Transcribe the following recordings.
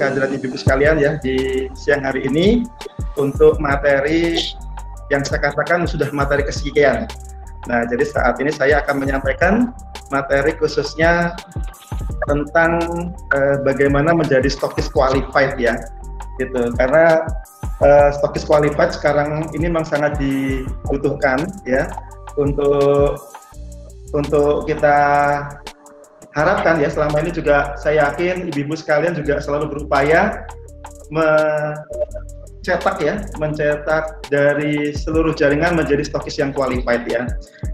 kehadiran ibu-ibu sekalian ya di siang hari ini untuk materi yang saya katakan sudah materi kesekian. Nah, jadi saat ini saya akan menyampaikan materi khususnya tentang bagaimana menjadi stokis qualified ya, gitu. Karena stokis qualified sekarang ini memang sangat dibutuhkan ya untuk kita harapkan ya. Selama ini juga saya yakin ibu-ibu sekalian juga selalu berupaya mencetak dari seluruh jaringan menjadi stokis yang qualified ya,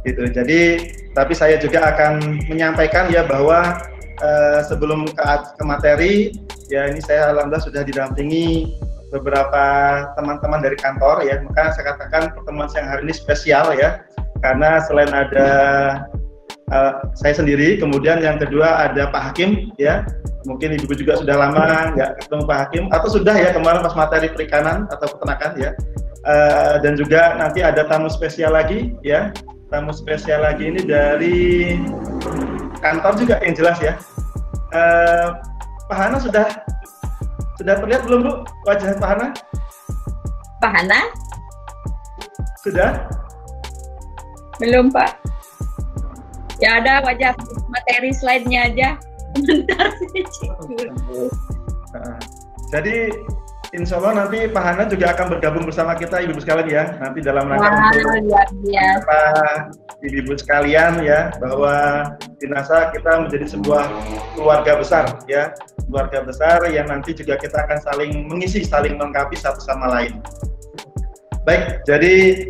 gitu. Jadi tapi saya juga akan menyampaikan ya bahwa sebelum ke materi ya, ini saya alhamdulillah sudah didampingi beberapa teman-teman dari kantor ya, maka saya katakan pertemuan siang hari ini spesial ya, karena selain ada saya sendiri, kemudian yang kedua ada Pak Hakim ya, mungkin ibu juga sudah lama nggak ketemu Pak Hakim, atau sudah ya kemarin pas materi perikanan atau peternakan ya, dan juga nanti ada tamu spesial lagi ya, tamu spesial lagi ini dari kantor juga yang jelas ya. Pak Hana sudah terlihat belum Bu wajah Pak Hana? Pak Hana? Sudah? Belum Pak. Ya ada wajah materi slide-nya aja. Bentar saya cek dulu. Jadi insya Allah nanti Pak Hana juga akan bergabung bersama kita ibu-ibu sekalian ya, nanti dalam rangka untuk ibu-ibu sekalian ya, bahwa di NASA kita menjadi sebuah keluarga besar ya, keluarga besar yang nanti juga kita akan saling mengisi, saling melengkapi satu sama lain. Baik, jadi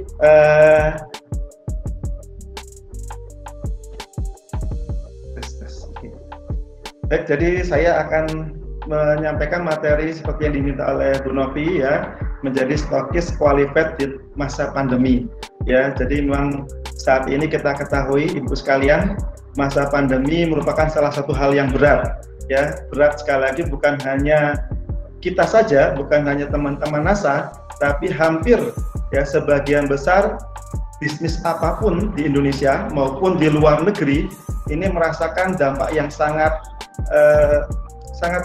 jadi saya akan menyampaikan materi seperti yang diminta oleh Bu Novi ya, menjadi stokis qualified di masa pandemi ya. Jadi memang saat ini kita ketahui ibu sekalian, masa pandemi merupakan salah satu hal yang berat ya, berat sekali lagi bukan hanya kita saja, bukan hanya teman-teman NASA, tapi hampir ya sebagian besar bisnis apapun di Indonesia maupun di luar negeri ini merasakan dampak yang sangat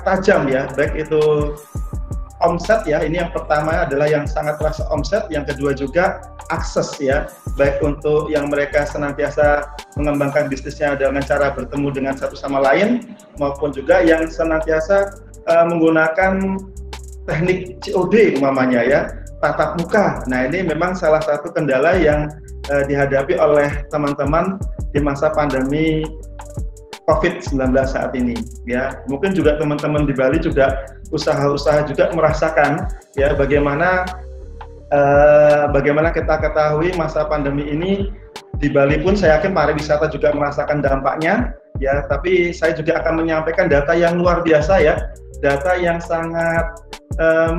tajam ya, baik itu omset ya, ini yang pertama adalah yang sangat terasa omset, yang kedua juga akses ya, baik untuk yang mereka senantiasa mengembangkan bisnisnya dengan cara bertemu dengan satu sama lain, maupun juga yang senantiasa menggunakan teknik COD umpamanya ya, tatap muka. Nah ini memang salah satu kendala yang dihadapi oleh teman-teman di masa pandemi COVID-19 saat ini ya. Mungkin juga teman-teman di Bali juga usaha-usaha juga merasakan ya bagaimana kita ketahui masa pandemi ini di Bali pun saya yakin pariwisata juga merasakan dampaknya ya. Tapi saya juga akan menyampaikan data yang luar biasa ya, data yang sangat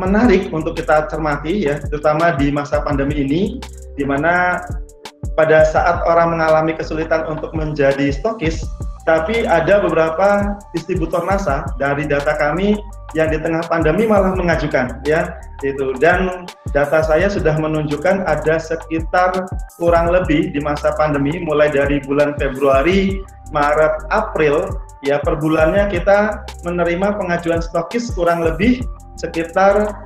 menarik untuk kita cermati ya, terutama di masa pandemi ini, di mana pada saat orang mengalami kesulitan untuk menjadi stokis, tapi ada beberapa distributor NASA dari data kami yang di tengah pandemi malah mengajukan ya itu, dan data saya sudah menunjukkan ada sekitar kurang lebih di masa pandemi mulai dari bulan Februari, Maret, April ya, per bulannya kita menerima pengajuan stokis kurang lebih sekitar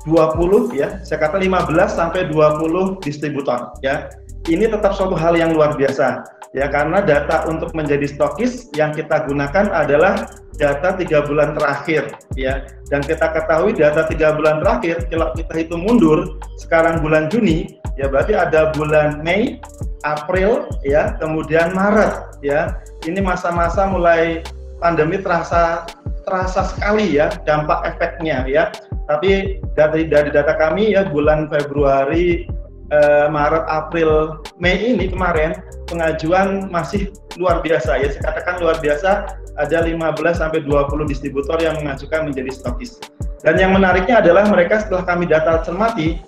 20 ya, saya kata 15 sampai 20 distributor ya. Ini tetap suatu hal yang luar biasa ya, karena data untuk menjadi stokis yang kita gunakan adalah data 3 bulan terakhir ya, dan kita ketahui data 3 bulan terakhir kalau kita hitung mundur sekarang bulan Juni ya, berarti ada bulan Mei, April ya, kemudian Maret ya. Ini masa-masa mulai pandemi terasa sekali ya dampak efeknya ya. Tapi dari data kami ya, bulan Februari, Maret, April, Mei ini kemarin pengajuan masih luar biasa ya, saya katakan luar biasa, ada 15 sampai 20 distributor yang mengajukan menjadi stokis. Dan yang menariknya adalah mereka setelah kami data cermati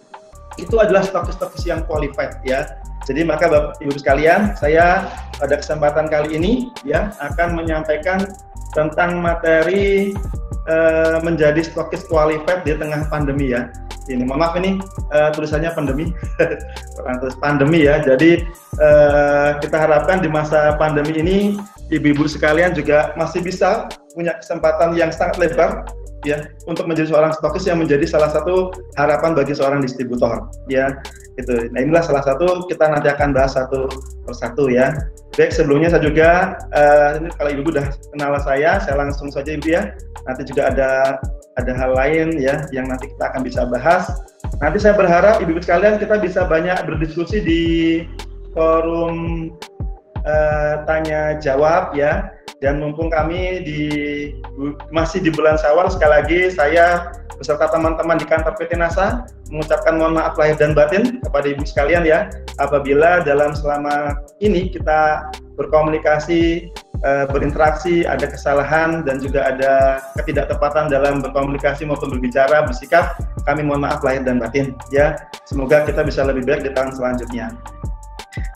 itu adalah stokis-stokis yang qualified ya. Jadi maka Bapak Ibu sekalian, saya pada kesempatan kali ini ya akan menyampaikan tentang materi menjadi stokis qualified di tengah pandemi ya. Ini maaf ini tulisannya pandemi, terus pandemi ya. Jadi kita harapkan di masa pandemi ini ibu-ibu sekalian juga masih bisa punya kesempatan yang sangat lebar ya untuk menjadi seorang stokis yang menjadi salah satu harapan bagi seorang distributor ya itu. Nah inilah salah satu, kita nanti akan bahas satu persatu ya. Baik, sebelumnya saya juga ini kalau Ibu udah kenal saya langsung saja Ibu ya. Nanti juga ada hal lain ya yang nanti kita akan bisa bahas. Nanti saya berharap Ibu sekalian kita bisa banyak berdiskusi di forum tanya jawab ya. Dan mumpung kami masih di bulan Syawal, sekali lagi saya beserta teman-teman di kantor PT NASA mengucapkan mohon maaf lahir dan batin kepada Ibu sekalian ya, apabila selama ini kita berkomunikasi, berinteraksi, ada kesalahan dan juga ada ketidaktepatan dalam berkomunikasi maupun berbicara, bersikap, kami mohon maaf lahir dan batin ya. Semoga kita bisa lebih baik di tahun selanjutnya.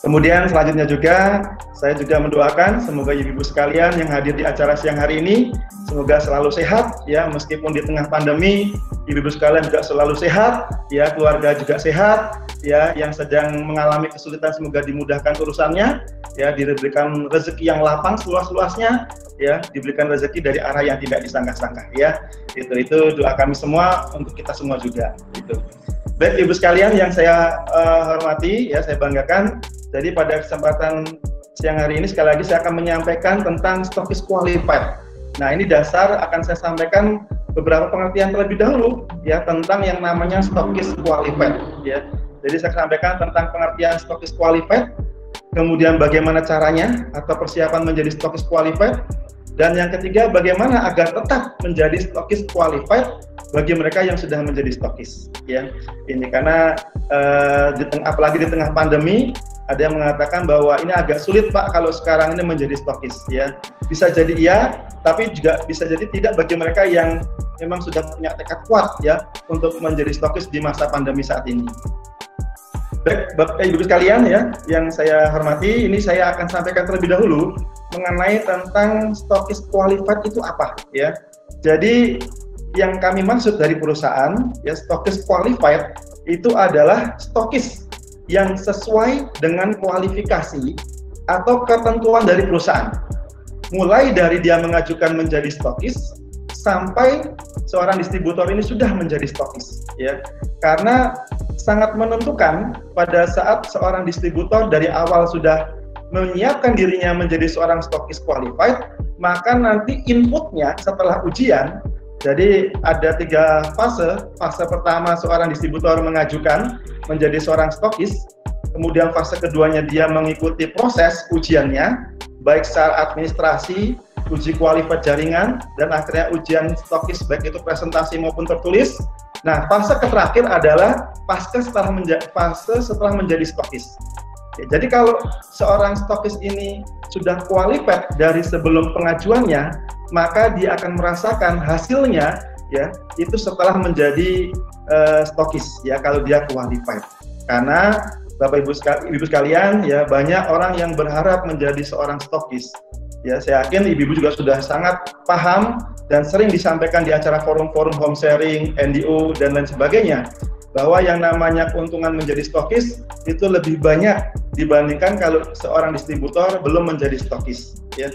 Kemudian selanjutnya juga saya juga mendoakan semoga ibu-ibu sekalian yang hadir di acara siang hari ini semoga selalu sehat ya, meskipun di tengah pandemi ibu-ibu sekalian juga selalu sehat ya, keluarga juga sehat ya, yang sedang mengalami kesulitan semoga dimudahkan urusannya ya, diberikan rezeki yang lapang seluas-luasnya ya, diberikan rezeki dari arah yang tidak disangka-sangka ya. Itu doa kami semua untuk kita semua juga gitu. Baik ibu sekalian yang saya hormati ya, saya banggakan. Jadi pada kesempatan siang hari ini sekali lagi saya akan menyampaikan tentang stokis qualified. Nah ini dasar akan saya sampaikan beberapa pengertian terlebih dahulu ya tentang yang namanya stokis qualified ya. Jadi saya sampaikan tentang pengertian stokis qualified, kemudian bagaimana caranya atau persiapan menjadi stokis qualified, dan yang ketiga bagaimana agar tetap menjadi stokis qualified bagi mereka yang sudah menjadi stokis ya. Ini karena apalagi di tengah pandemi ada yang mengatakan bahwa ini agak sulit Pak kalau sekarang ini menjadi stokis ya. Bisa jadi iya, tapi juga bisa jadi tidak bagi mereka yang memang sudah punya tekad kuat ya untuk menjadi stokis di masa pandemi saat ini. Baik, Bapak Ibu sekalian ya, yang saya hormati, ini saya akan sampaikan terlebih dahulu mengenai tentang stokis qualified itu apa ya. Jadi yang kami maksud dari perusahaan ya, stokis qualified itu adalah stokis yang sesuai dengan kualifikasi atau ketentuan dari perusahaan. Mulai dari dia mengajukan menjadi stokis sampai seorang distributor ini sudah menjadi stokis ya. Karena sangat menentukan pada saat seorang distributor dari awal sudah menyiapkan dirinya menjadi seorang stokis qualified, maka nanti inputnya setelah ujian, jadi ada 3 fase. Fase pertama seorang distributor mengajukan menjadi seorang stokis, kemudian fase keduanya dia mengikuti proses ujiannya, baik secara administrasi, uji qualified jaringan, dan akhirnya ujian stokis baik itu presentasi maupun tertulis. Nah, fase terakhir adalah fase setelah menjadi stokis. Ya, jadi kalau seorang stokis ini sudah qualified dari sebelum pengajuannya, maka dia akan merasakan hasilnya ya itu setelah menjadi stokis ya kalau dia qualified. Karena Bapak Ibu sekalian ya, banyak orang yang berharap menjadi seorang stokis. Ya, saya yakin ibu-ibu juga sudah sangat paham dan sering disampaikan di acara forum-forum home sharing, NDO dan lain sebagainya, bahwa yang namanya keuntungan menjadi stokis itu lebih banyak dibandingkan kalau seorang distributor belum menjadi stokis. Ya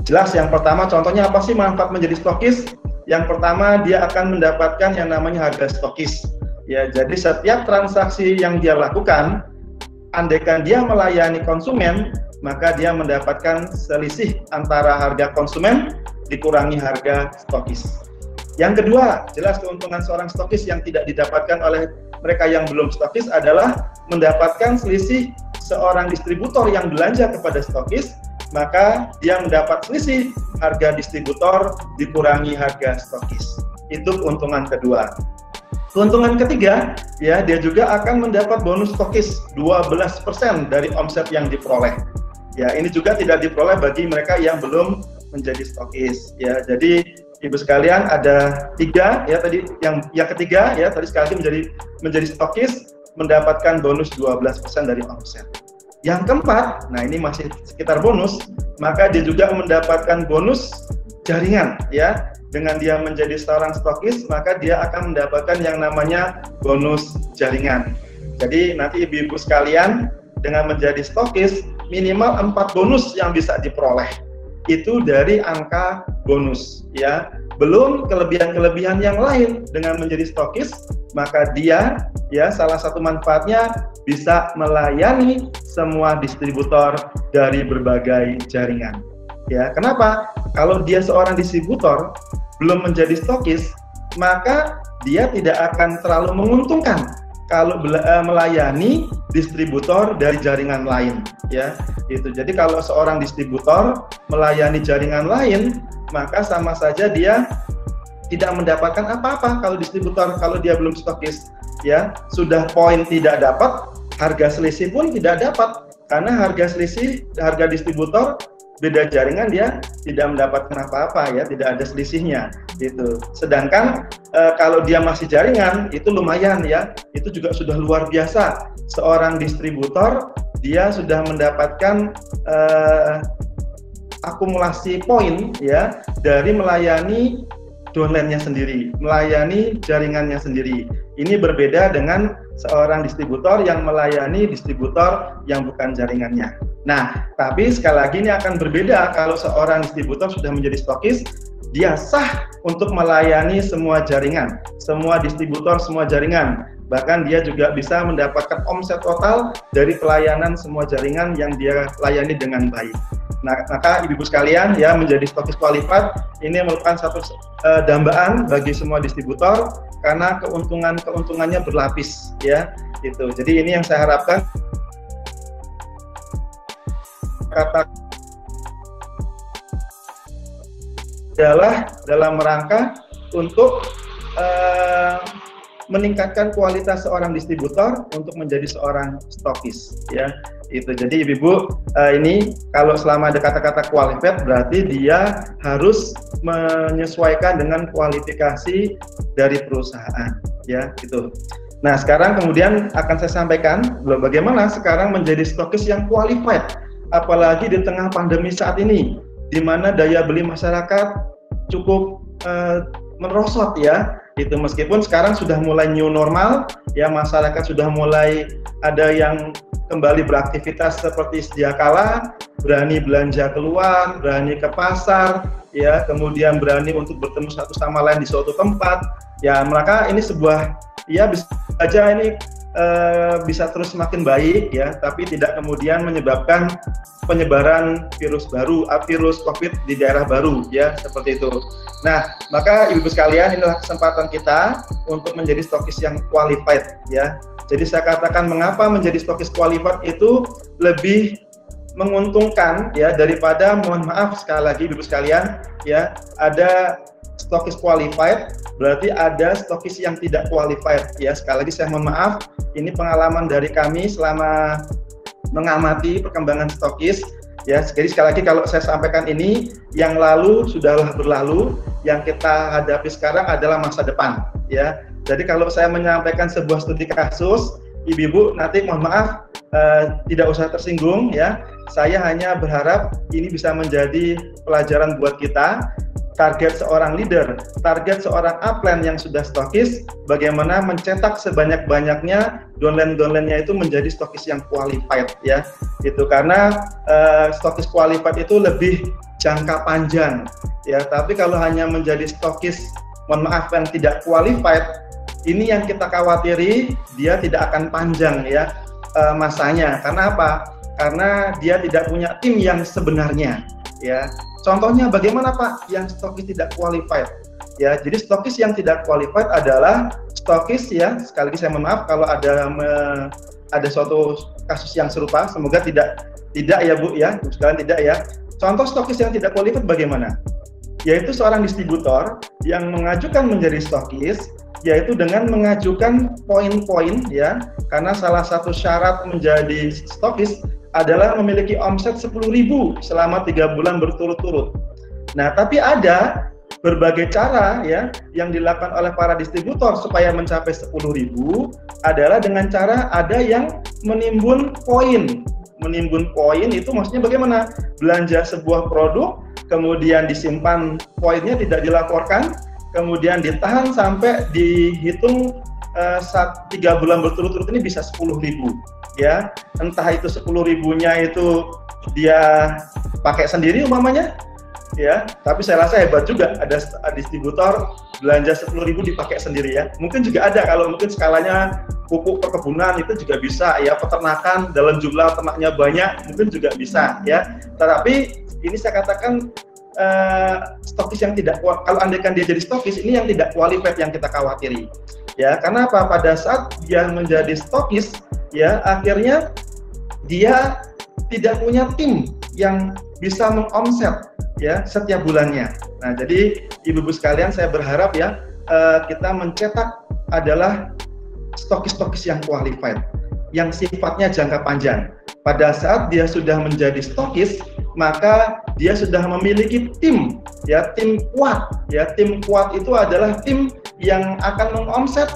jelas, yang pertama contohnya apa sih manfaat menjadi stokis? Yang pertama dia akan mendapatkan yang namanya harga stokis. Ya, jadi setiap transaksi yang dia lakukan, andaikan dia melayani konsumen, maka dia mendapatkan selisih antara harga konsumen dikurangi harga stokis. Yang kedua, jelas keuntungan seorang stokis yang tidak didapatkan oleh mereka yang belum stokis adalah mendapatkan selisih seorang distributor yang belanja kepada stokis, maka dia mendapat selisih harga distributor dikurangi harga stokis. Itu keuntungan kedua. Keuntungan ketiga, ya dia juga akan mendapat bonus stokis 12% dari omset yang diperoleh. Ya, ini juga tidak diperoleh bagi mereka yang belum menjadi stokis. Ya, jadi ibu sekalian ada 3 ya tadi, yang ketiga ya tadi sekali lagi menjadi stokis mendapatkan bonus 12% dari omset. Yang keempat, nah ini masih sekitar bonus, maka dia juga mendapatkan bonus jaringan ya. Dengan dia menjadi seorang stokis, maka dia akan mendapatkan yang namanya bonus jaringan. Jadi nanti ibu-ibu sekalian dengan menjadi stokis minimal 4 bonus yang bisa diperoleh. Itu dari angka bonus ya. belum kelebihan-kelebihan yang lain. Dengan menjadi stokis, maka dia ya salah satu manfaatnya bisa melayani semua distributor dari berbagai jaringan. Ya, kenapa? Kalau dia seorang distributor belum menjadi stokis, maka dia tidak akan terlalu menguntungkan kalau melayani distributor dari jaringan lain, ya. Itu. Jadi kalau seorang distributor melayani jaringan lain, maka sama saja dia tidak mendapatkan apa-apa kalau distributor, kalau dia belum stokis, ya. Sudah poin tidak dapat, harga selisih pun tidak dapat, karena harga selisih, harga distributor beda jaringan dia tidak mendapatkan apa-apa, ya, tidak ada selisihnya gitu. Sedangkan kalau dia masih jaringan itu lumayan, ya, itu juga sudah luar biasa. Seorang distributor dia sudah mendapatkan akumulasi poin, ya, dari melayani downline-nya sendiri, melayani jaringannya sendiri. Ini berbeda dengan seorang distributor yang melayani distributor yang bukan jaringannya. Nah, tapi sekali lagi ini akan berbeda kalau seorang distributor sudah menjadi stokis, dia sah untuk melayani semua jaringan, semua distributor, semua jaringan. Bahkan dia juga bisa mendapatkan omset total dari pelayanan semua jaringan yang dia layani dengan baik. Nah, maka ibu-ibu sekalian, ya, menjadi stokis qualified ini merupakan satu dambaan bagi semua distributor karena keuntungannya berlapis, ya, gitu. Jadi ini yang saya harapkan adalah dalam rangka untuk meningkatkan kualitas seorang distributor untuk menjadi seorang stokis, ya. Itu. Jadi ibu-ibu, ini kalau selama ada kata-kata qualified berarti dia harus menyesuaikan dengan kualifikasi dari perusahaan, ya, gitu. Nah, sekarang kemudian akan saya sampaikan bagaimana sekarang menjadi stokis yang qualified, apalagi di tengah pandemi saat ini, di mana daya beli masyarakat cukup merosot, ya. Itu meskipun sekarang sudah mulai new normal, ya, masyarakat sudah mulai ada yang kembali beraktivitas seperti sedia kala, berani belanja keluar, berani ke pasar, ya, kemudian berani untuk bertemu satu sama lain di suatu tempat, ya, maka ini sebuah, ya, bisa saja ini bisa terus semakin baik, ya, tapi tidak kemudian menyebabkan penyebaran virus baru, virus COVID di daerah baru, ya, seperti itu. Nah, maka ibu-ibu sekalian, inilah kesempatan kita untuk menjadi stokis yang qualified, ya. Jadi saya katakan mengapa menjadi stokis qualified itu lebih menguntungkan, ya, daripada, mohon maaf sekali lagi ibu-ibu sekalian, ya, ada stokis qualified, berarti ada stokis yang tidak qualified, ya. Sekali lagi saya mohon maaf, ini pengalaman dari kami selama mengamati perkembangan stokis, ya. Jadi sekali lagi kalau saya sampaikan ini, yang lalu sudahlah berlalu, yang kita hadapi sekarang adalah masa depan, ya. Jadi kalau saya menyampaikan sebuah studi kasus, ibu-ibu nanti mohon maaf tidak usah tersinggung, ya. Saya hanya berharap ini bisa menjadi pelajaran buat kita. Target seorang leader, target seorang upline yang sudah stokis, bagaimana mencetak sebanyak-banyaknya downline-downline-nya itu menjadi stokis yang qualified, ya. Itu karena stokis qualified itu lebih jangka panjang, ya. Tapi kalau hanya menjadi stokis, mohon maaf, yang tidak qualified, ini yang kita khawatiri, dia tidak akan panjang, ya, masanya. Karena apa? Karena dia tidak punya tim yang sebenarnya, ya. Contohnya bagaimana Pak yang stokis tidak qualified? Ya, jadi stokis yang tidak qualified adalah stokis, ya, sekali lagi saya mohon maaf kalau ada suatu kasus yang serupa, semoga tidak ya Bu, ya, sekalian tidak, ya. Contoh stokis yang tidak qualified bagaimana? Yaitu seorang distributor yang mengajukan menjadi stokis, yaitu dengan mengajukan poin-poin, ya, karena salah satu syarat menjadi stokis adalah memiliki omset 10.000 selama 3 bulan berturut-turut. Nah, tapi ada berbagai cara, ya, yang dilakukan oleh para distributor supaya mencapai 10.000 adalah dengan cara ada yang menimbun poin. Menimbun poin itu maksudnya bagaimana? Belanja sebuah produk, kemudian disimpan poinnya tidak dilaporkan, kemudian ditahan sampai dihitung 3 bulan berturut-turut ini bisa 10.000, ya. Entah itu 10.000-nya itu dia pakai sendiri umpamanya, ya, tapi saya rasa hebat juga ada distributor belanja 10.000 dipakai sendiri ya. Mungkin juga ada kalau mungkin skalanya pupuk perkebunan itu juga bisa ya, peternakan dalam jumlah ternaknya banyak mungkin juga bisa ya. Tetapi ini saya katakan stokis yang tidak, kalau andaikan dia jadi stokis, ini yang tidak qualified yang kita khawatiri ya. Karena apa? Pada saat dia menjadi stokis ya, akhirnya dia tidak punya tim yang bisa mengomset ya setiap bulannya. Nah, jadi ibu-ibu sekalian, saya berharap ya kita mencetak adalah stokis-stokis yang qualified, yang sifatnya jangka panjang. Pada saat dia sudah menjadi stokis, maka dia sudah memiliki tim ya, tim kuat ya. Tim kuat itu adalah tim yang akan mengomset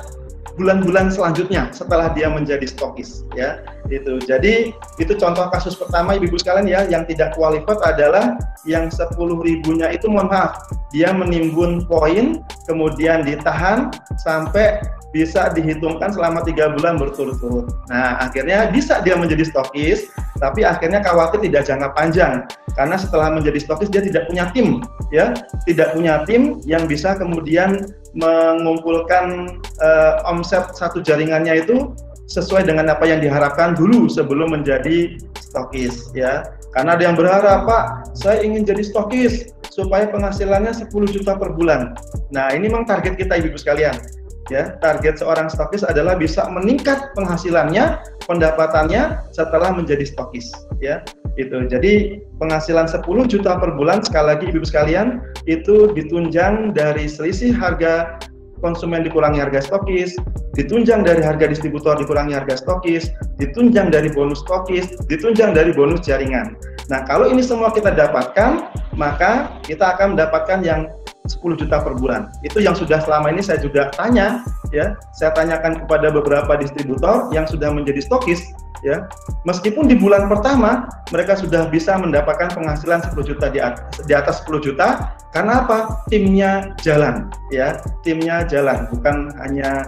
bulan-bulan selanjutnya setelah dia menjadi stokis ya. Itu. Jadi itu contoh kasus pertama ibu-ibu sekalian ya, yang tidak qualified adalah yang 10.000-nya itu, mohon maaf, dia menimbun poin kemudian ditahan sampai bisa dihitungkan selama 3 bulan berturut-turut. Nah, akhirnya bisa dia menjadi stokis, tapi akhirnya khawatir tidak jangka panjang, karena setelah menjadi stokis dia tidak punya tim ya, tidak punya tim yang bisa kemudian mengumpulkan omset satu jaringannya itu sesuai dengan apa yang diharapkan dulu sebelum menjadi stokis ya. Karena ada yang berharap, Pak, saya ingin jadi stokis supaya penghasilannya 10 juta per bulan. Nah, ini memang target kita ibu-ibu sekalian ya. Target seorang stokis adalah bisa meningkat penghasilannya, pendapatannya setelah menjadi stokis ya. Itu. Jadi penghasilan 10 juta per bulan, sekali lagi ibu-ibu sekalian, itu ditunjang dari selisih harga konsumen dikurangi harga stokis, ditunjang dari harga distributor dikurangi harga stokis, ditunjang dari bonus stokis, ditunjang dari bonus jaringan. Nah, kalau ini semua kita dapatkan, maka kita akan mendapatkan yang 10 juta per bulan. Itu yang sudah selama ini saya juga tanya ya, saya tanyakan kepada beberapa distributor yang sudah menjadi stokis ya. Meskipun di bulan pertama mereka sudah bisa mendapatkan penghasilan 10 juta di atas 10 juta, karena apa? Timnya jalan ya, timnya jalan, bukan hanya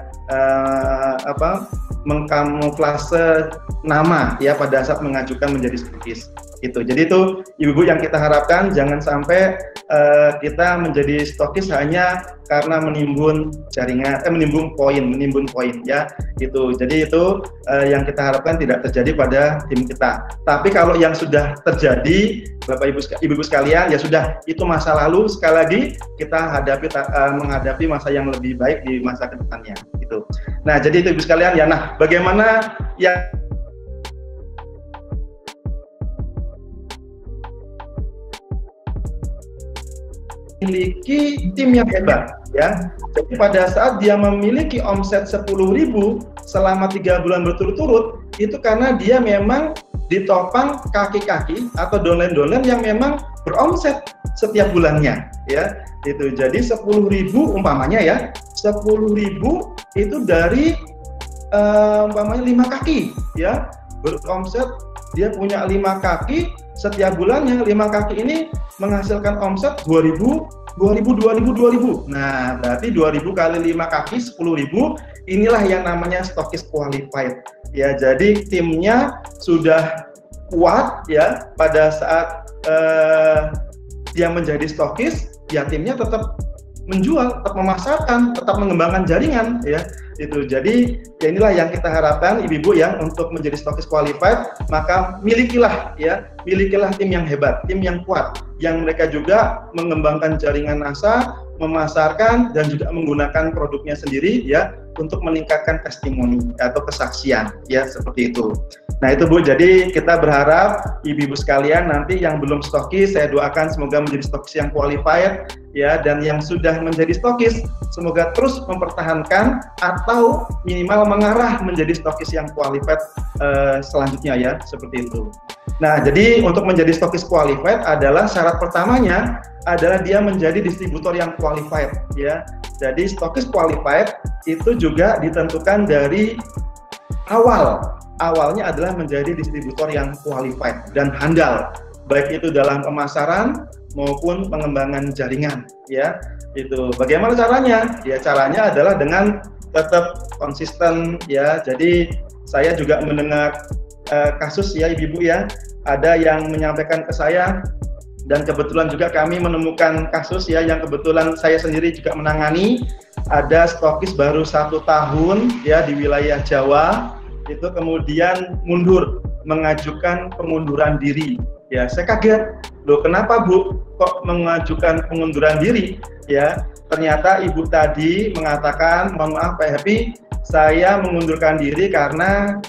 mengkamuflase nama ya pada saat mengajukan menjadi stokis. Itu. Jadi itu ibu-ibu yang kita harapkan, jangan sampai kita menjadi stokis hanya karena menimbun jaringan, menimbun poin ya. Itu. Jadi itu yang kita harapkan tidak terjadi pada tim kita. Tapi kalau yang sudah terjadi, Bapak Ibu sekalian, ya sudah, itu masa lalu. Sekali lagi kita menghadapi masa yang lebih baik di masa kedepannya. Gitu. Nah, jadi itu Ibu sekalian ya. Nah, bagaimana yang memiliki tim yang hebat ya. Jadi pada saat dia memiliki omset 10.000 selama 3 bulan berturut-turut, itu karena dia memang ditopang kaki-kaki atau downline-downline yang memang beromset setiap bulannya ya. Itu. Jadi 10.000 umpamanya ya, 10.000 itu dari umpamanya 5 kaki ya, beromset, dia punya 5 kaki, setiap bulannya 5 kaki ini menghasilkan omset 2.000. Nah, berarti 2.000 kali 5 kaki 10.000, inilah yang namanya stokis qualified ya. Jadi timnya sudah kuat ya. Pada saat dia menjadi stokis, ya timnya tetap menjual, tetap memasarkan, tetap mengembangkan jaringan ya. Itu. Jadi ya inilah yang kita harapkan ibu-ibu yang untuk menjadi stokis qualified, maka milikilah tim yang hebat, tim yang kuat, yang mereka juga mengembangkan jaringan NASA, memasarkan dan juga menggunakan produknya sendiri ya untuk meningkatkan testimoni atau kesaksian ya, seperti itu. Nah itu Bu, jadi kita berharap ibu-ibu sekalian nanti yang belum stokis, saya doakan semoga menjadi stokis yang qualified ya, dan yang sudah menjadi stokis semoga terus mempertahankan atau minimal mengarah menjadi stokis yang qualified selanjutnya ya, seperti itu. Nah, jadi untuk menjadi stokis qualified adalah syarat pertamanya adalah dia menjadi distributor yang qualified ya. Jadi stokis qualified itu juga ditentukan dari awalnya adalah menjadi distributor yang qualified dan handal, baik itu dalam pemasaran maupun pengembangan jaringan ya. Itu. Bagaimana caranya? Ya caranya adalah dengan tetap konsisten ya. Jadi saya juga mendengar kasus ya ibu-ibu ya, ada yang menyampaikan ke saya, Dan kebetulan juga kami menemukan kasus ya yang kebetulan saya sendiri juga menangani, ada stokis baru 1 tahun ya di wilayah Jawa itu kemudian mundur, mengajukan pengunduran diri. Ya, saya kaget. Loh, kenapa Bu kok mengajukan pengunduran diri? Ya, ternyata Ibu tadi mengatakan, mohon maaf Pak Happy, saya mengundurkan diri karena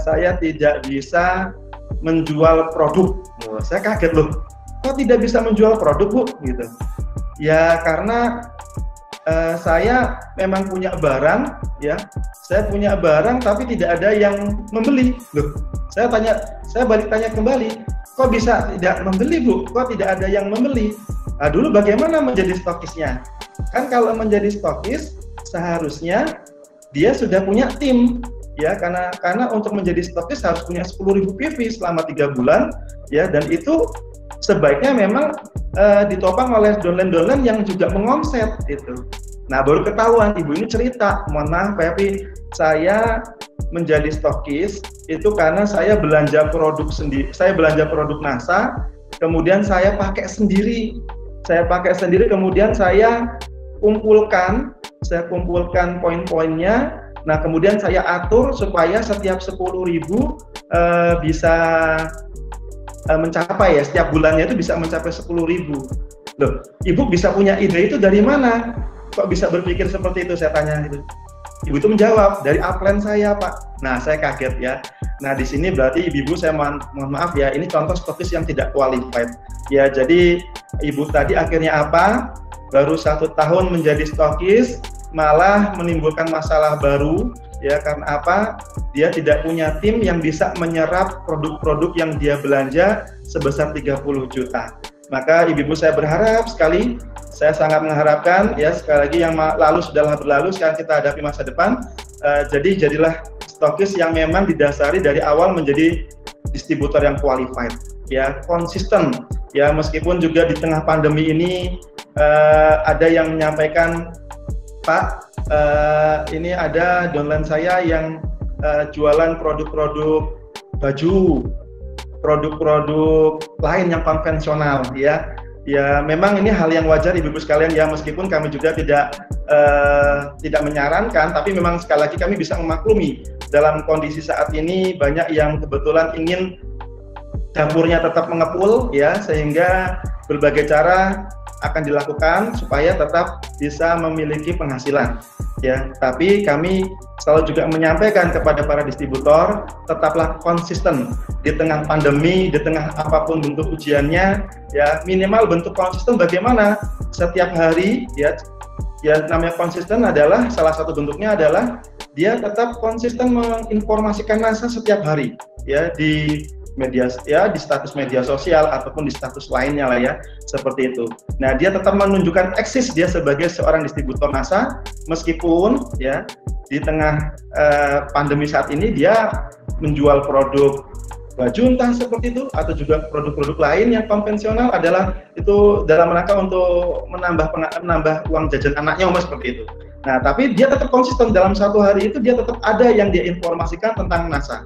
saya tidak bisa menjual produk. Loh, saya kaget loh. Kok tidak bisa menjual produk Bu? Gitu. Ya karena saya memang punya barang, ya. Saya punya barang tapi tidak ada yang membeli. Loh, saya balik tanya kembali, kok bisa tidak membeli Bu? Kok tidak ada yang membeli? Nah, dulu bagaimana menjadi stokisnya? Kan kalau menjadi stokis seharusnya dia sudah punya tim, ya. Karena untuk menjadi stokis harus punya 10.000 PV selama 3 bulan, ya. Dan itu sebaiknya memang ditopang oleh downline-downline yang juga mengomset itu. Nah, baru ketahuan Ibu ini cerita, mohon maaf Pak Happy, saya menjadi stokis itu karena saya belanja produk sendiri, saya belanja produk NASA, kemudian saya pakai sendiri, kemudian saya kumpulkan poin-poinnya. Nah, kemudian saya atur supaya setiap 10.000 bisa mencapai ya, setiap bulannya itu bisa mencapai 10.000. Loh, Ibu bisa punya ide itu dari mana? Kok bisa berpikir seperti itu? Saya tanya itu. Ibu itu menjawab, dari upline saya Pak. Nah, saya kaget ya. Nah, di sini berarti Ibu saya mohon maaf ya, ini contoh stokis yang tidak qualified. Ya, jadi Ibu tadi akhirnya apa? Baru 1 tahun menjadi stokis, malah menimbulkan masalah baru. Ya, karena apa? Dia tidak punya tim yang bisa menyerap produk-produk yang dia belanja sebesar 30 juta. Maka Ibu saya berharap sekali, saya sangat mengharapkan ya, sekali lagi yang lalu sudahlah berlalu, sekarang kita hadapi masa depan. Jadi jadilah stokis yang memang didasari dari awal menjadi distributor yang qualified, ya, konsisten. Ya, meskipun juga di tengah pandemi ini ada yang menyampaikan, Pak, ini ada downline saya yang jualan produk-produk baju, produk-produk lain yang konvensional, ya. Ya, memang ini hal yang wajar Ibu sekalian ya, meskipun kami juga tidak menyarankan, tapi memang sekali lagi kami bisa memaklumi dalam kondisi saat ini banyak yang kebetulan ingin dapurnya tetap mengepul, ya, sehingga berbagai cara akan dilakukan supaya tetap bisa memiliki penghasilan, ya. Tapi kami selalu juga menyampaikan kepada para distributor, tetaplah konsisten di tengah pandemi, di tengah apapun bentuk ujiannya, ya, minimal bentuk konsisten bagaimana setiap hari, ya namanya konsisten adalah salah satu bentuknya adalah dia tetap konsisten menginformasikan NASA setiap hari, ya, di media, ya, di status media sosial ataupun di status lainnya lah ya, seperti itu. Nah, dia tetap menunjukkan eksis dia sebagai seorang distributor NASA, meskipun ya di tengah pandemi saat ini dia menjual produk baju entah seperti itu atau juga produk-produk lain yang konvensional adalah itu dalam rangka untuk menambah uang jajan anaknya seperti itu. Nah, tapi dia tetap konsisten dalam 1 hari itu dia tetap ada yang dia informasikan tentang NASA.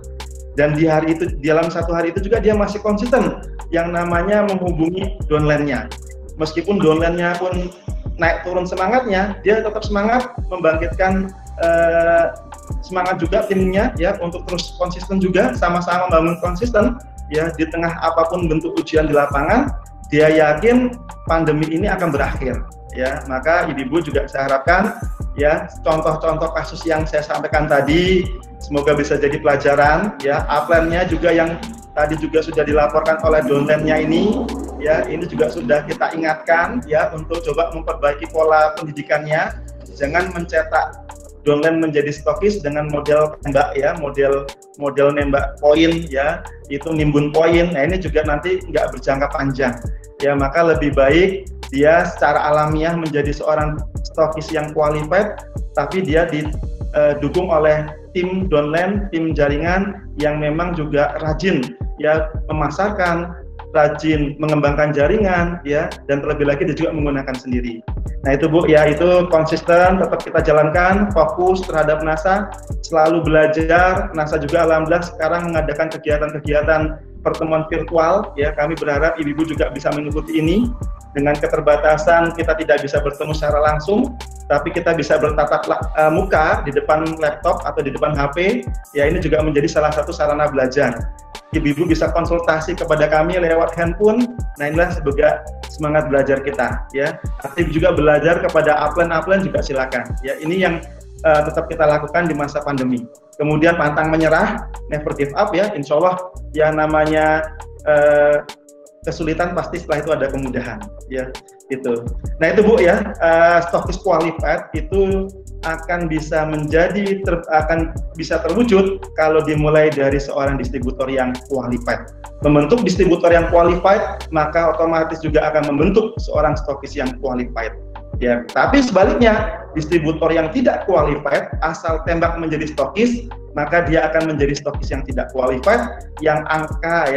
Dan di hari itu, dalam 1 hari itu juga dia masih konsisten yang namanya menghubungi downline-nya. Meskipun downline-nya pun naik turun semangatnya, dia tetap semangat membangkitkan semangat juga timnya ya untuk terus konsisten juga, sama-sama membangun konsisten ya di tengah apapun bentuk ujian di lapangan. Dia yakin pandemi ini akan berakhir ya. Maka Ibu juga saya harapkan ya contoh-contoh kasus yang saya sampaikan tadi semoga bisa jadi pelajaran ya. Upline-nya juga yang tadi juga sudah dilaporkan oleh downline-nya ini ya, ini juga sudah kita ingatkan ya untuk coba memperbaiki pola pendidikannya. Jangan mencetak downline menjadi stokis dengan model tembak ya, model nembak poin ya, itu nimbun poin. Nah, ini juga nanti nggak berjangka panjang ya. Maka lebih baik dia secara alamiah menjadi seorang stokis yang qualified, tapi dia didukung oleh tim downline, tim jaringan yang memang juga rajin ya memasarkan, rajin mengembangkan jaringan ya, dan terlebih lagi dia juga menggunakan sendiri. Nah itu Bu ya, itu konsisten tetap kita jalankan, fokus terhadap NASA, selalu belajar. NASA juga alhamdulillah sekarang mengadakan kegiatan-kegiatan pertemuan virtual ya. Kami berharap ibu-ibu juga bisa mengikuti ini. Dengan keterbatasan kita tidak bisa bertemu secara langsung, tapi kita bisa bertatap muka di depan laptop atau di depan HP. Ya, ini juga menjadi salah satu sarana belajar. Ibu-ibu bisa konsultasi kepada kami lewat handphone. Nah, inilah sebagai semangat belajar kita ya. Aktif juga belajar kepada upline juga silakan. Ya, ini yang tetap kita lakukan di masa pandemi. Kemudian pantang menyerah, never give up ya. Insya Allah yang namanya kesulitan pasti setelah itu ada kemudahan ya, gitu. Nah itu Bu ya, stokis qualified itu akan bisa terwujud kalau dimulai dari seorang distributor yang qualified. Membentuk distributor yang qualified, maka otomatis juga akan membentuk seorang stokis yang qualified. Ya, tapi sebaliknya distributor yang tidak qualified asal tembak menjadi stokis, maka dia akan menjadi stokis yang tidak qualified, yang angka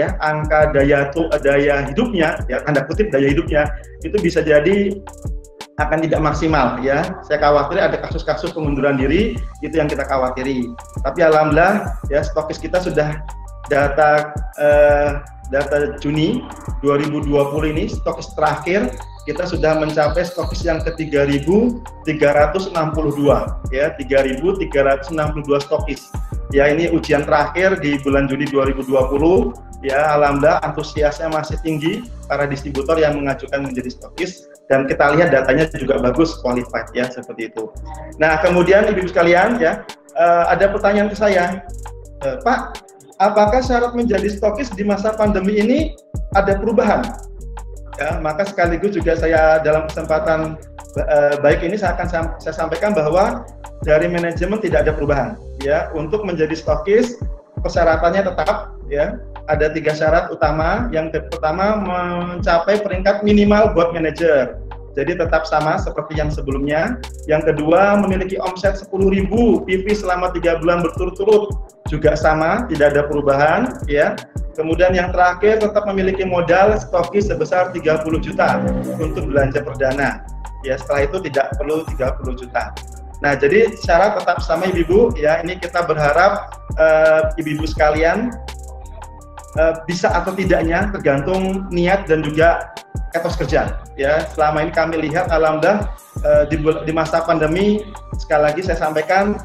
daya hidupnya ya, tanda kutip daya hidupnya itu bisa jadi akan tidak maksimal ya. Saya khawatir ada kasus-kasus pengunduran diri, itu yang kita khawatiri. Tapi alhamdulillah ya, stokis kita sudah data Juni 2020 ini stokis terakhir kita sudah mencapai stokis yang ke 3.362 ya, 3.362 stokis. Ya, ini ujian terakhir di bulan Juni 2020 ya. Alhamdulillah antusiasnya masih tinggi para distributor yang mengajukan menjadi stokis, dan kita lihat datanya juga bagus, qualified ya, seperti itu. Nah, kemudian ibu-ibu sekalian ya, ada pertanyaan ke saya, Pak, apakah syarat menjadi stokis di masa pandemi ini ada perubahan? Ya, maka sekaligus juga saya dalam kesempatan baik ini saya sampaikan bahwa dari manajemen tidak ada perubahan ya. Untuk menjadi stokis persyaratannya tetap ya, ada 3 syarat utama. Yang pertama mencapai peringkat minimal board manager, jadi tetap sama seperti yang sebelumnya. Yang kedua memiliki omset 10.000 PV selama 3 bulan berturut-turut, juga sama, tidak ada perubahan ya. Kemudian yang terakhir tetap memiliki modal stokis sebesar 30 juta untuk belanja perdana. Ya, setelah itu tidak perlu 30 juta. Nah, jadi syarat tetap sama ibu-ibu ya. Ini kita berharap ibu-ibu sekalian bisa atau tidaknya tergantung niat dan juga etos kerja ya. Selama ini kami lihat alhamdulillah di masa pandemi, sekali lagi saya sampaikan,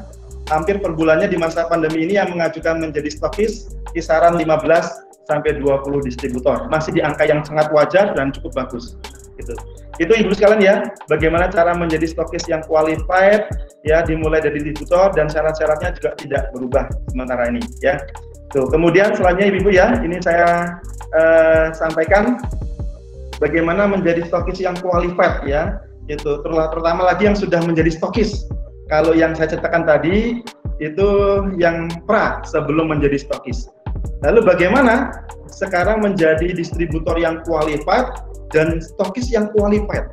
hampir per bulannya di masa pandemi ini yang mengajukan menjadi stokis kisaran 15 sampai 20 distributor. Masih di angka yang sangat wajar dan cukup bagus. Gitu. Itu ibu sekalian ya, bagaimana cara menjadi stokis yang qualified ya, dimulai dari distributor dan syarat-syaratnya juga tidak berubah sementara ini ya. Tuh, kemudian selanjutnya ibu-ibu ya, ini saya sampaikan bagaimana menjadi stokis yang qualified ya. Itu terutama lagi yang sudah menjadi stokis. Kalau yang saya ceritakan tadi itu yang sebelum menjadi stokis. Lalu bagaimana sekarang menjadi distributor yang qualified dan stokis yang qualified?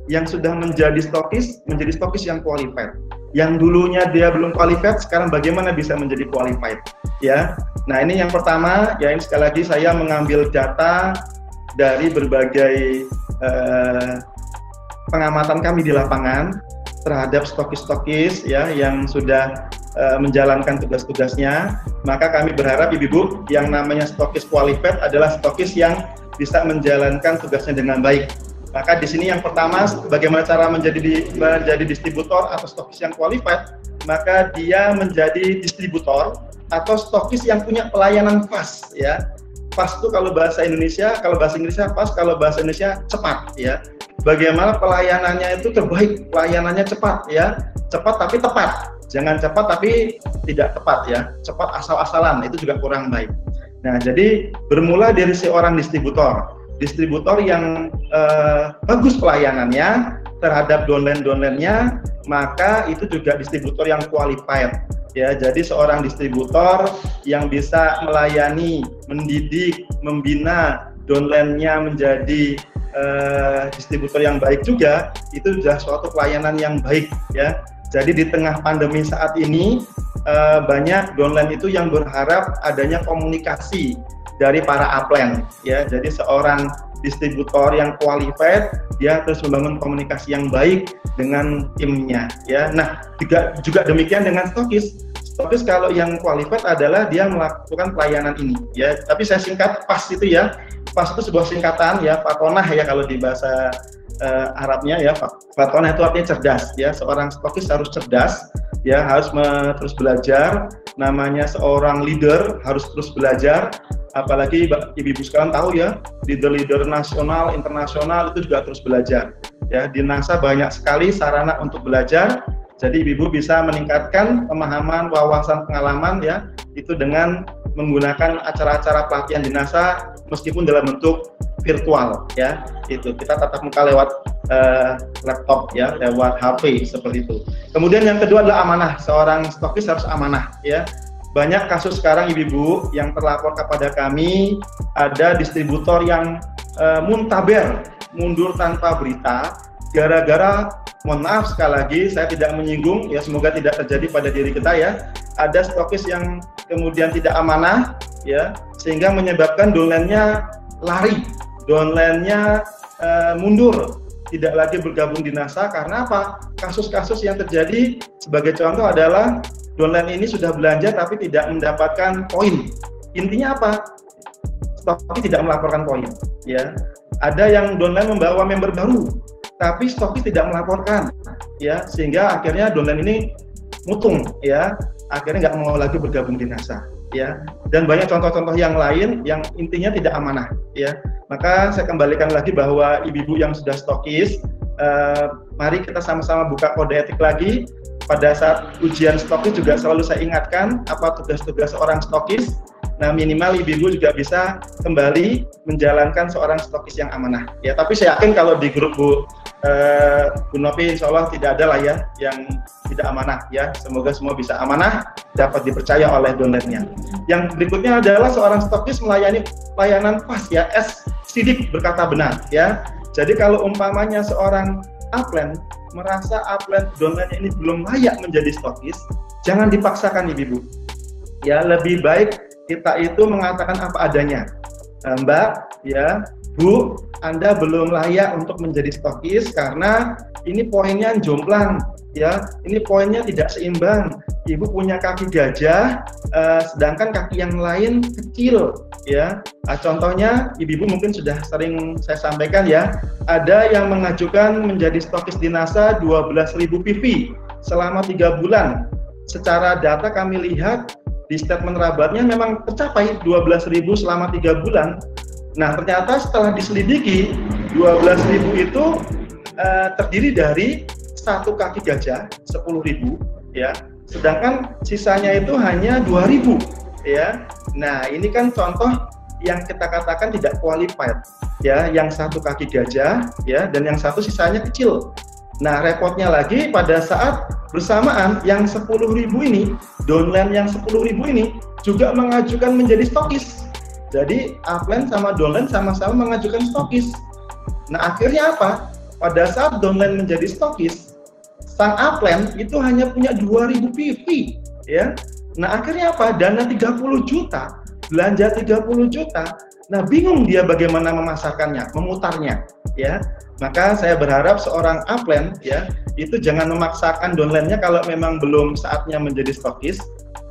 Yang sudah menjadi stokis yang qualified. Yang dulunya dia belum qualified, sekarang bagaimana bisa menjadi qualified? Ya. Nah, ini yang pertama, ya, ini sekali lagi saya mengambil data dari berbagai pengamatan kami di lapangan terhadap stokis-stokis ya yang sudah menjalankan tugas-tugasnya. Maka kami berharap ibu-ibu yang namanya stokis qualified adalah stokis yang bisa menjalankan tugasnya dengan baik. Maka di sini yang pertama, bagaimana cara menjadi distributor atau stokis yang qualified? Maka dia menjadi distributor atau stokis yang punya pelayanan fast ya. Fast itu kalau bahasa Indonesia, kalau bahasa Inggrisnya fast, kalau bahasa Indonesia cepat ya. Bagaimana pelayanannya itu terbaik, pelayanannya cepat ya. Cepat tapi tepat. Jangan cepat tapi tidak tepat ya. Cepat asal-asalan, itu juga kurang baik. Nah, jadi bermula dari seorang distributor yang bagus pelayanannya terhadap downline-nya, maka itu juga distributor yang qualified ya. Jadi seorang distributor yang bisa melayani, mendidik, membina downline-nya menjadi distributor yang baik juga, itu sudah suatu pelayanan yang baik ya. Jadi di tengah pandemi saat ini banyak downline itu yang berharap adanya komunikasi dari para upline ya. Jadi seorang distributor yang qualified, dia terus membangun komunikasi yang baik dengan timnya ya. Nah, juga demikian dengan stokis Stokis kalau yang qualified adalah dia melakukan pelayanan ini ya. Tapi saya singkat PAS itu ya. PAS itu sebuah singkatan ya, Fatonah ya kalau di bahasa Arabnya ya. Fatonah itu artinya cerdas ya. Seorang stokis harus cerdas ya, harus terus belajar. Namanya seorang leader harus terus belajar. Apalagi ibu-ibu sekalian tahu ya, leader-leader nasional, internasional itu juga terus belajar. Ya, di NASA banyak sekali sarana untuk belajar. Jadi ibu-ibu bisa meningkatkan pemahaman, wawasan, pengalaman ya, itu dengan menggunakan acara-acara pelatihan di NASA meskipun dalam bentuk virtual ya. Itu kita tatap muka lewat laptop ya, lewat HP seperti itu. Kemudian yang kedua adalah amanah. Seorang stokis harus amanah ya. Banyak kasus sekarang ibu-ibu yang terlapor kepada kami, ada distributor yang muntaber, mundur tanpa berita, gara-gara, mohon maaf sekali lagi, saya tidak menyinggung, ya semoga tidak terjadi pada diri kita ya, ada stokis yang kemudian tidak amanah, ya, sehingga menyebabkan downline-nya lari, downline-nya mundur, tidak lagi bergabung di NASA, karena apa? Kasus-kasus yang terjadi, sebagai contoh adalah, downline ini sudah belanja tapi tidak mendapatkan poin. Intinya apa? Stokis tidak melaporkan poin, ya. Ada yang downline membawa member baru, tapi stokis tidak melaporkan, ya, sehingga akhirnya downline ini mutung, ya, akhirnya nggak mau lagi bergabung di NASA, ya, dan banyak contoh-contoh yang lain yang intinya tidak amanah, ya. Maka saya kembalikan lagi bahwa ibu-ibu yang sudah stokis, mari kita sama-sama buka kode etik lagi. Pada saat ujian stokis juga selalu saya ingatkan apa tugas-tugas seorang stokis. Nah, minimal ibu-ibu juga bisa kembali menjalankan seorang stokis yang amanah. Ya, tapi saya yakin kalau di grup Bu Novi insya Allah tidak ada lah ya yang tidak amanah ya. Semoga semua bisa amanah, dapat dipercaya oleh downline-nya. Yang berikutnya adalah seorang stokis melayani pelayanan PAS ya, S sidik berkata benar ya. Jadi kalau umpamanya seorang upline merasa upline downline ini belum layak menjadi stokis, jangan dipaksakan ibu-ibu. Ya, lebih baik kita itu mengatakan apa adanya. Mbak, ya, Bu, Anda belum layak untuk menjadi stokis karena ini poinnya jomplang, ya. Ini poinnya tidak seimbang. Ibu punya kaki gajah, sedangkan kaki yang lain kecil, ya. Nah, contohnya, ibu-ibu mungkin sudah sering saya sampaikan ya. Ada yang mengajukan menjadi stokis di NASA 12.000 PV selama 3 bulan. Secara data kami lihat di statement rabatnya memang tercapai 12.000 selama 3 bulan. Nah, ternyata setelah diselidiki 12.000 itu terdiri dari satu kaki gajah 10.000 ya. Sedangkan sisanya itu hanya 2.000 ya. Nah, ini kan contoh yang kita katakan tidak qualified ya, yang satu kaki gajah ya dan yang satu sisanya kecil. Nah, repotnya lagi pada saat bersamaan yang 10.000 ini, downline yang 10.000 ini juga mengajukan menjadi stokis. Jadi upline sama downline sama-sama mengajukan stokis. Nah, akhirnya apa? Pada saat downline menjadi stokis, sang upline itu hanya punya 2.000 PV ya. Nah, akhirnya apa? Dana 30 juta, belanja 30 juta. Nah, bingung dia bagaimana memasarkannya, memutarnya ya. Maka saya berharap seorang upline ya, itu jangan memaksakan downline-nya kalau memang belum saatnya menjadi stokis.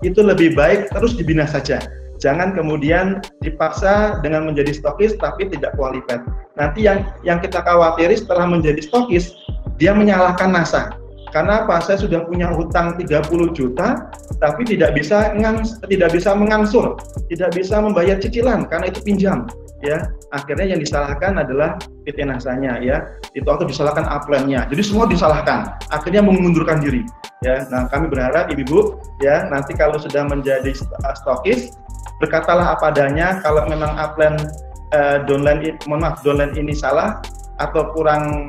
Itu lebih baik terus dibina saja. Jangan kemudian dipaksa dengan menjadi stokis tapi tidak qualified. Nanti yang kita khawatiri setelah menjadi stokis, dia menyalahkan NASA. Karena apa? Saya sudah punya hutang 30 juta tapi tidak bisa mengangsur, tidak bisa membayar cicilan karena itu pinjam. Ya, akhirnya yang disalahkan adalah PT NASA-nya ya. Itu atau disalahkan upline-nya. Jadi semua disalahkan. Akhirnya mengundurkan diri. Ya, nah kami berharap ibu-ibu ya nanti kalau sudah menjadi stokis berkatalah apa adanya. Kalau memang upline downline ini salah atau kurang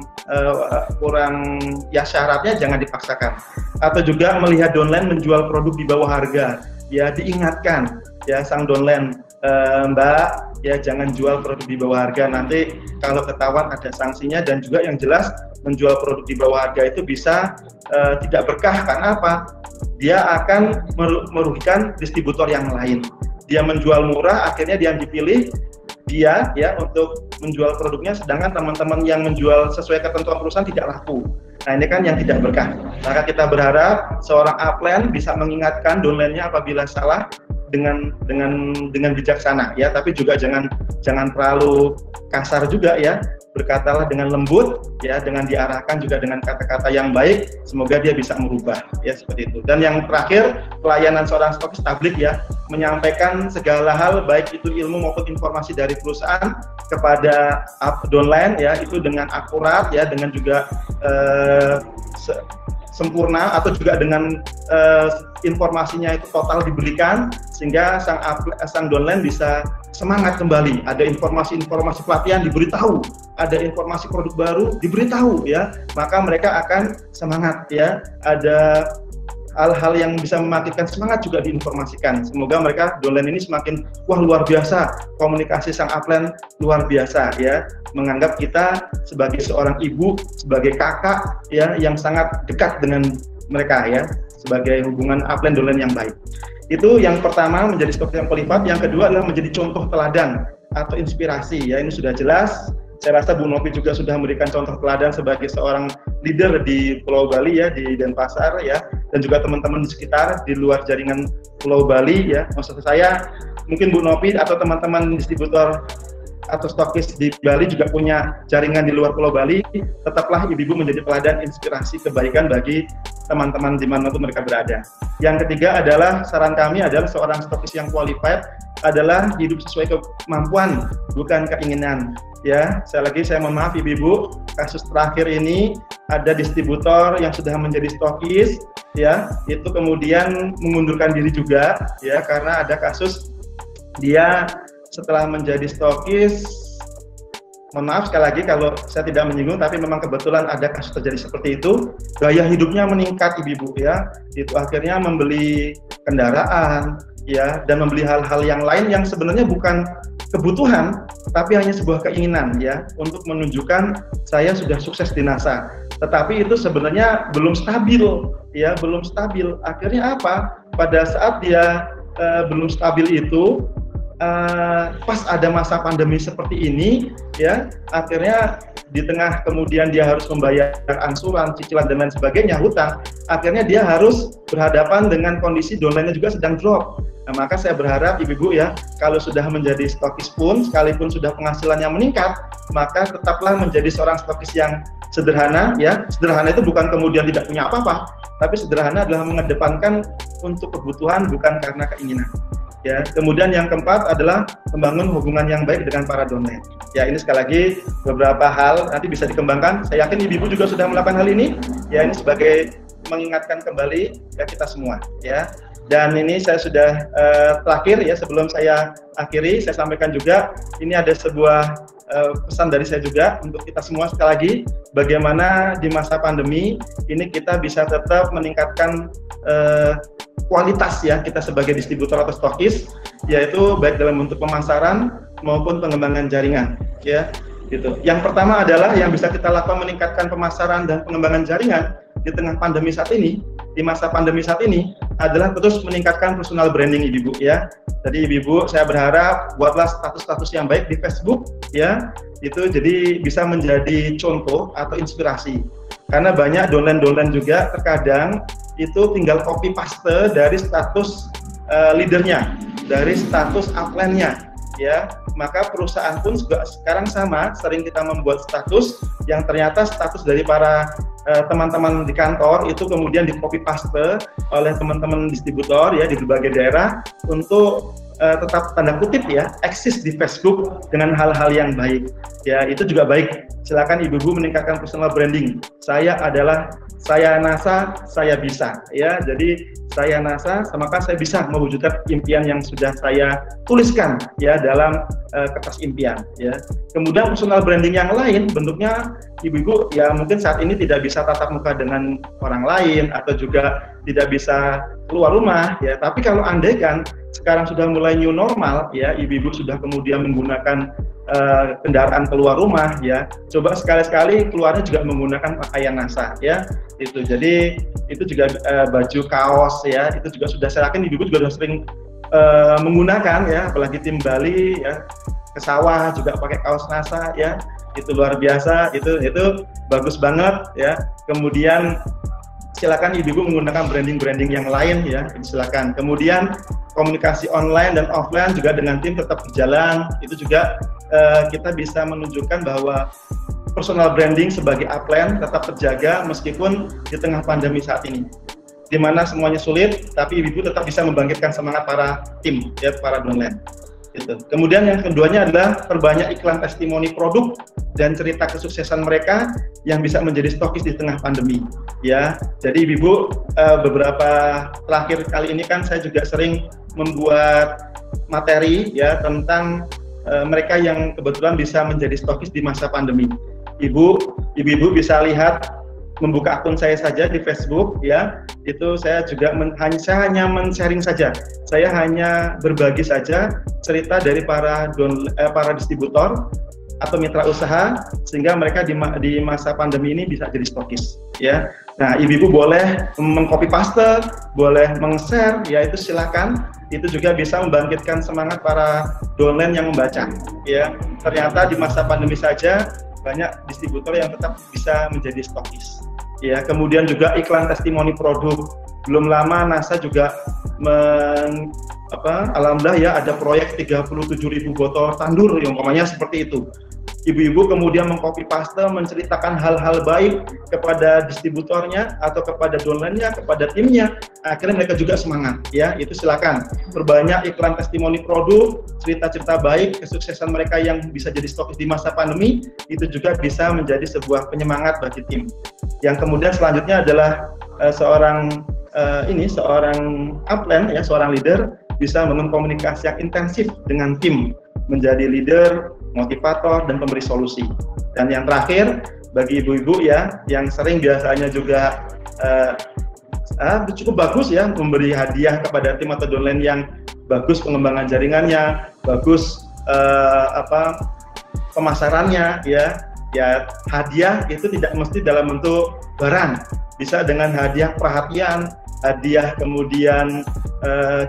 ya syaratnya jangan dipaksakan. Atau juga melihat downline menjual produk di bawah harga, ya diingatkan ya sang downline, Mbak, ya jangan jual produk di bawah harga, nanti kalau ketahuan ada sanksinya. Dan juga yang jelas menjual produk di bawah harga itu bisa tidak berkah. Karena apa? Dia akan merugikan distributor yang lain. Dia menjual murah, akhirnya dia dipilih dia ya untuk menjual produknya, sedangkan teman-teman yang menjual sesuai ketentuan perusahaan tidak laku. Nah, ini kan yang tidak berkah. Maka kita berharap seorang upline bisa mengingatkan downline-nya apabila salah dengan bijaksana ya, tapi juga jangan terlalu kasar juga ya. Berkatalah dengan lembut ya, dengan diarahkan juga dengan kata-kata yang baik, semoga dia bisa merubah ya, seperti itu. Dan yang terakhir, pelayanan seorang stokis tablik ya, menyampaikan segala hal baik itu ilmu maupun informasi dari perusahaan kepada downline ya, itu dengan akurat ya, dengan juga sempurna, atau juga dengan informasinya itu total diberikan, sehingga sang downline bisa semangat kembali. Ada informasi-informasi pelatihan diberitahu, ada informasi produk baru diberitahu ya, maka mereka akan semangat ya. Ada hal-hal yang bisa membangkitkan semangat juga diinformasikan. Semoga mereka downline ini semakin wah luar biasa, komunikasi sang upline luar biasa ya, menganggap kita sebagai seorang ibu, sebagai kakak ya, yang sangat dekat dengan mereka ya, sebagai hubungan upline downline yang baik. Itu yang pertama, menjadi stokis yang qualified. Yang kedua adalah menjadi contoh teladan atau inspirasi ya, ini sudah jelas. Saya rasa Bu Novi juga sudah memberikan contoh teladan sebagai seorang leader di Pulau Bali ya, di Denpasar ya, dan juga teman-teman di sekitar di luar jaringan Pulau Bali ya. Maksud saya mungkin Bu Novi atau teman-teman distributor atau stokis di Bali juga punya jaringan di luar Pulau Bali. Tetaplah ibu-ibu menjadi teladan inspirasi kebaikan bagi teman-teman dimanapun mereka berada. Yang ketiga adalah saran kami adalah seorang stokis yang qualified adalah hidup sesuai kemampuan, bukan keinginan. Ya, saya mohon maaf ibu-ibu, kasus terakhir ini ada distributor yang sudah menjadi stokis, ya, itu kemudian mengundurkan diri juga, ya, karena ada kasus dia setelah menjadi stokis, mohon maaf sekali lagi kalau saya tidak menyinggung, tapi memang kebetulan ada kasus terjadi seperti itu, gaya hidupnya meningkat ibu-ibu ya, itu akhirnya membeli kendaraan, ya, dan membeli hal-hal yang lain yang sebenarnya bukan kebutuhan, tapi hanya sebuah keinginan ya, untuk menunjukkan saya sudah sukses di NASA. Tetapi itu sebenarnya belum stabil, ya, belum stabil. Akhirnya apa? Pada saat dia belum stabil itu, pas ada masa pandemi seperti ini, ya, akhirnya di tengah kemudian dia harus membayar angsuran, cicilan dan lain sebagainya, hutang, akhirnya dia harus berhadapan dengan kondisi downline-nya juga sedang drop. Nah, maka saya berharap ibu-ibu ya, kalau sudah menjadi stokis pun, sekalipun sudah penghasilannya meningkat, maka tetaplah menjadi seorang stokis yang sederhana ya. Sederhana itu bukan kemudian tidak punya apa-apa, tapi sederhana adalah mengedepankan untuk kebutuhan bukan karena keinginan. Ya, kemudian yang keempat adalah membangun hubungan yang baik dengan para downline. Ya, ini sekali lagi beberapa hal nanti bisa dikembangkan. Saya yakin ibu-ibu juga sudah melakukan hal ini. Ya, ini sebagai mengingatkan kembali ya kita semua. Ya, dan ini saya sudah terakhir ya, sebelum saya akhiri, saya sampaikan juga ini ada sebuah pesan dari saya juga untuk kita semua sekali lagi, bagaimana di masa pandemi ini kita bisa tetap meningkatkan kualitas ya kita sebagai distributor atau stokis, yaitu baik dalam bentuk pemasaran maupun pengembangan jaringan ya gitu. Yang pertama adalah yang bisa kita lakukan meningkatkan pemasaran dan pengembangan jaringan di tengah pandemi saat ini, di masa pandemi saat ini adalah terus meningkatkan personal branding ibu-ibu ya. Jadi ibu-ibu saya berharap buatlah status-status yang baik di Facebook ya, itu jadi bisa menjadi contoh atau inspirasi. Karena banyak downline-downline juga terkadang itu tinggal copy paste dari status leadernya, dari status upline-nya ya. Maka perusahaan pun juga sekarang sama, sering kita membuat status yang ternyata status dari para teman-teman di kantor itu kemudian di copy paste oleh teman-teman distributor ya di berbagai daerah untuk tetap tanda kutip ya eksis di Facebook dengan hal-hal yang baik ya, itu juga baik. Silakan ibu-ibu meningkatkan personal branding. Saya adalah saya NASA, saya bisa ya. Jadi saya NASA, maka saya bisa mewujudkan impian yang sudah saya tuliskan ya dalam kertas impian ya. Kemudian personal branding yang lain bentuknya ibu-ibu ya mungkin saat ini tidak bisa tatap muka dengan orang lain atau juga tidak bisa keluar rumah ya. Tapi kalau andai kan sekarang sudah mulai new normal ya, ibu-ibu sudah kemudian menggunakan kendaraan keluar rumah ya, coba sekali-sekali keluarnya juga menggunakan pakaian NASA ya, itu jadi itu juga baju kaos ya, itu juga sudah saya yakin ibu-ibu juga sudah sering menggunakan ya, apalagi tim Bali ya, ke sawah juga pakai kaos NASA ya, itu luar biasa, itu bagus banget ya. Kemudian silakan ibu-ibu menggunakan branding yang lain ya, silakan. Kemudian komunikasi online dan offline juga dengan tim tetap berjalan. Itu juga kita bisa menunjukkan bahwa personal branding sebagai upline tetap terjaga meskipun di tengah pandemi saat ini, di mana semuanya sulit, tapi ibu-ibu tetap bisa membangkitkan semangat para tim ya, para downline. Gitu. Kemudian yang keduanya adalah perbanyak iklan testimoni produk dan cerita kesuksesan mereka yang bisa menjadi stokis di tengah pandemi. Ya, jadi ibu-ibu beberapa terakhir kali ini kan saya juga sering membuat materi ya tentang mereka yang kebetulan bisa menjadi stokis di masa pandemi. Ibu-ibu bisa lihat, membuka akun saya saja di Facebook ya, itu saya juga hanya men-sharing saja, saya hanya berbagi saja cerita dari para distributor atau mitra usaha sehingga mereka di masa pandemi ini bisa jadi stokis ya. Nah, ibu-ibu boleh meng-copy paste, boleh meng-share ya, itu silakan. Itu juga bisa membangkitkan semangat para downline yang membaca ya. Ternyata di masa pandemi saja banyak distributor yang tetap bisa menjadi stokis. Ya, kemudian juga iklan testimoni produk. Belum lama NASA juga alhamdulillah ya ada proyek 37.000 botol tandur yang umpamanya seperti itu. Ibu-ibu kemudian meng-copy paste menceritakan hal-hal baik kepada distributornya atau kepada downline-nya, kepada timnya, akhirnya mereka juga semangat ya. Itu silakan perbanyak iklan testimoni produk, cerita-cerita baik kesuksesan mereka yang bisa jadi stokis di masa pandemi, itu juga bisa menjadi sebuah penyemangat bagi tim. Yang kemudian selanjutnya adalah seorang upline ya, seorang leader bisa membangun komunikasi yang intensif dengan tim, menjadi leader, motivator, dan pemberi solusi. Dan yang terakhir, bagi ibu-ibu ya, yang sering biasanya juga cukup bagus ya, memberi hadiah kepada tim atau downline yang bagus pengembangan jaringannya, bagus pemasarannya ya. Ya, hadiah itu tidak mesti dalam bentuk barang, bisa dengan hadiah perhatian, hadiah kemudian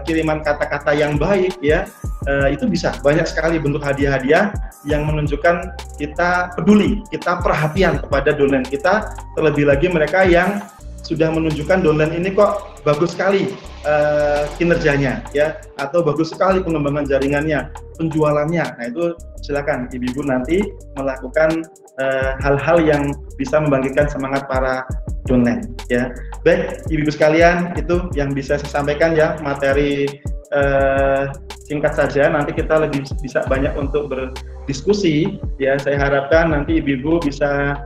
kiriman kata-kata yang baik ya. Itu bisa banyak sekali bentuk hadiah-hadiah yang menunjukkan kita peduli, kita perhatian kepada downline kita, terlebih lagi mereka yang sudah menunjukkan downline ini kok bagus sekali kinerjanya ya, atau bagus sekali pengembangan jaringannya, penjualannya. Nah, itu silakan ibu-ibu nanti melakukan hal-hal yang bisa membangkitkan semangat para downline ya. Baik ibu-ibu sekalian, itu yang bisa saya sampaikan ya, materi singkat saja, nanti kita lebih bisa banyak untuk berdiskusi ya. Saya harapkan nanti ibu-ibu bisa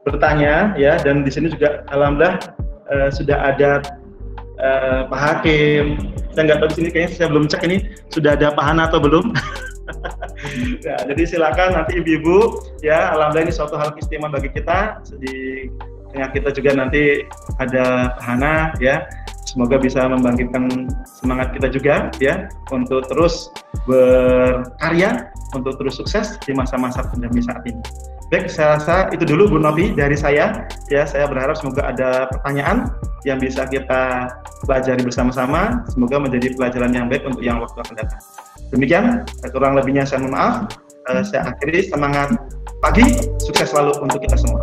bertanya ya, dan di sini juga alhamdulillah sudah ada Pak Hakim. Saya nggak tahu di sini, kayaknya saya belum cek ini sudah ada Pak Hana atau belum. Ya, jadi silakan nanti ibu-ibu ya, alhamdulillah ini suatu hal istimewa bagi kita. Di tengah kita juga nanti ada Pak Hana ya. Semoga bisa membangkitkan semangat kita juga ya, untuk terus berkarya, untuk terus sukses di masa-masa pandemi saat ini. Baik, saya rasa itu dulu Bu Novi dari saya ya. Saya berharap semoga ada pertanyaan yang bisa kita pelajari bersama-sama, semoga menjadi pelajaran yang baik untuk yang waktu akan datang. Demikian, kurang lebihnya saya mohon maaf. Saya akhiri, semangat pagi, sukses selalu untuk kita semua.